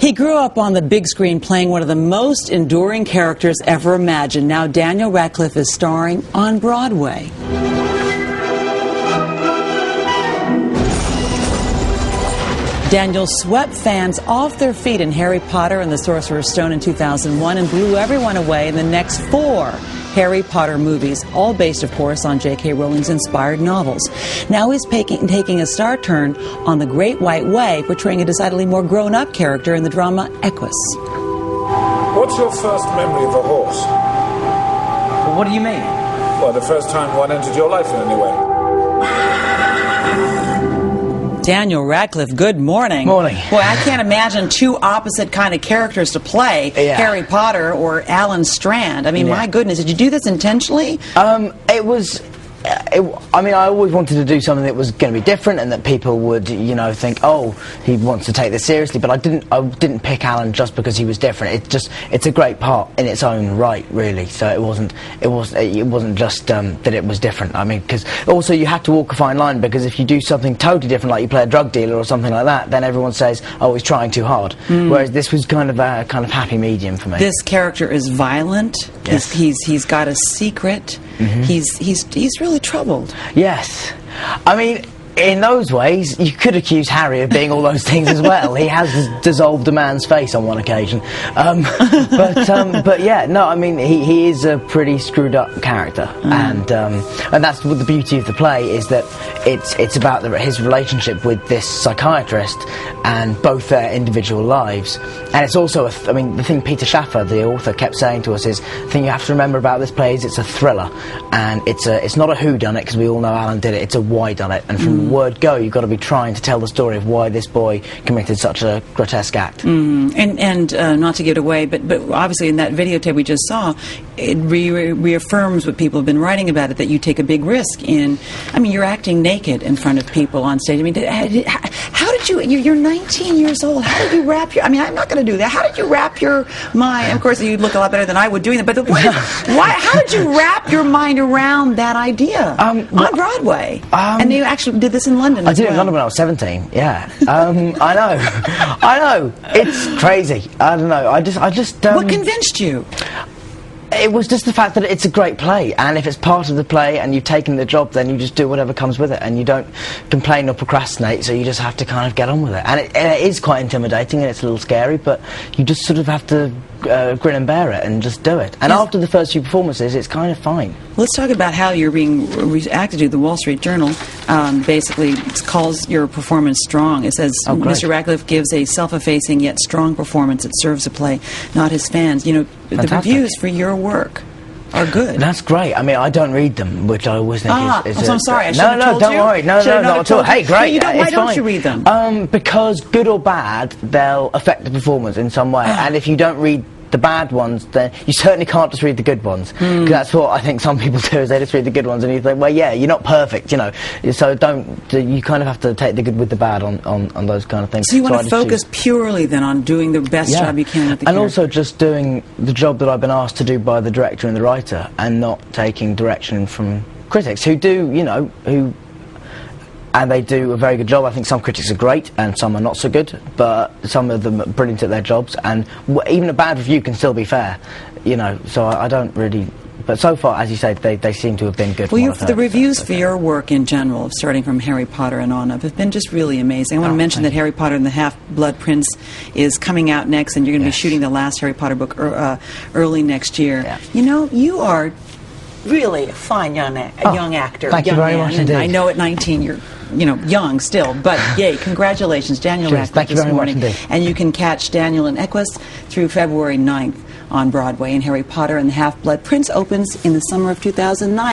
He grew up on the big screen playing one of the most enduring characters ever imagined. Now Daniel Radcliffe is starring on Broadway. Daniel swept fans off their feet in Harry Potter and the Sorcerer's Stone in 2001 and blew everyone away in the next 4 Harry Potter movies, all based, of course, on J.K. Rowling's inspired novels. Now he's taking a star turn on The Great White Way, portraying a decidedly more grown-up character in the drama Equus. What's your first memory of a horse? Well, what do you mean? Well, the first time one entered your life in any way. Daniel Radcliffe, good morning. Morning. Boy, I can't imagine 2 opposite kind of characters to play, Harry Potter or Alan Strand. I mean, my goodness, did you do this intentionally? I mean, I always wanted to do something that was going to be different and that people would, you know, think, oh, he wants to take this seriously. But I didn't pick Alan just because he was different. It's a great part in its own right, really. So it wasn't just that it was different. I mean, because also you have to walk a fine line, because if you do something totally different, like you play a drug dealer or something like that, then everyone says, oh, he's trying too hard. Whereas this was kind of a happy medium for me. This character is violent. Yes. He's got a secret. He's really troubled. Yes. I mean, in those ways, you could accuse Harry of being all those things as well. He has dissolved a man's face on one occasion. But yeah, no, I mean, he is a pretty screwed up character. And that's what the beauty of the play is, that it's about his relationship with this psychiatrist and both their individual lives. And it's also, I mean, the thing Peter Schaffer, the author, kept saying to us is, the thing you have to remember about this play is it's a thriller. And it's not a whodunit, because we all know Alan did it, it's a whydunit. And from the word go, you've got to be trying to tell the story of why this boy committed such a grotesque act. And not to give it away, but obviously in that videotape we just saw, it reaffirms what people have been writing about it, that you take a big risk in, I mean, you're acting naked in front of people on stage. I mean, how did you're 19 years old, how did you wrap your, I mean, I'm not going to do that, how did you wrap your mind, of course you look a lot better than I would doing that, but the point is, how did you wrap your mind around that idea on Broadway? And you actually did this in London I did it in London when I was 17, yeah. I know, it's crazy. I don't know, I just what convinced you? It was just the fact that it's a great play, and if it's part of the play and you've taken the job, then you just do whatever comes with it, and you don't complain or procrastinate, so you just have to kind of get on with it. And it is quite intimidating and it's a little scary, but you just sort of have to grin and bear it and just do it. And after the first 2 performances, it's kind of fine. Let's talk about how you're being reacted to. The Wall Street Journal basically calls your performance strong. It says, Mr. Radcliffe gives a self-effacing yet strong performance that serves the play, not his fans. You know, the reviews for your work are good. That's great. I mean, I don't read them, which I always think is I'm sorry. I shouldn't have told don't you. worry. No, not at all. Hey, great. Why don't you read them? Because good or bad, they'll affect the performance in some way. And if you don't read the bad ones, then you certainly can't just read the good ones. Because that's what I think some people do, is they just read the good ones, and you think, well, yeah, you're not perfect, you know. So you kind of have to take the good with the bad on those kind of things. So you want to focus purely then on doing the best job you can with the character. Also just doing the job that I've been asked to do by the director and the writer, and not taking direction from critics who do, you know, and they do a very good job. I think some critics are great and some are not so good, but some of them are brilliant at their jobs, and even a bad review can still be fair, you know, so I don't really. But so far, as you say, they seem to have been good. Well, the reviews for your work in general, starting from Harry Potter and on up, have been just really amazing. I want to mention that Harry Potter and the Half-Blood Prince is coming out next, and you're going to be shooting the last Harry Potter book early next year. Yeah. You know, you are really a fine young actor. Thank you very much indeed. I know at 19 you're, you know, young still, but yay, congratulations, Daniel Radcliffe. Thank you very much indeed. And you can catch Daniel in Equus through February 9th on Broadway, and Harry Potter and the Half-Blood Prince opens in the summer of 2009.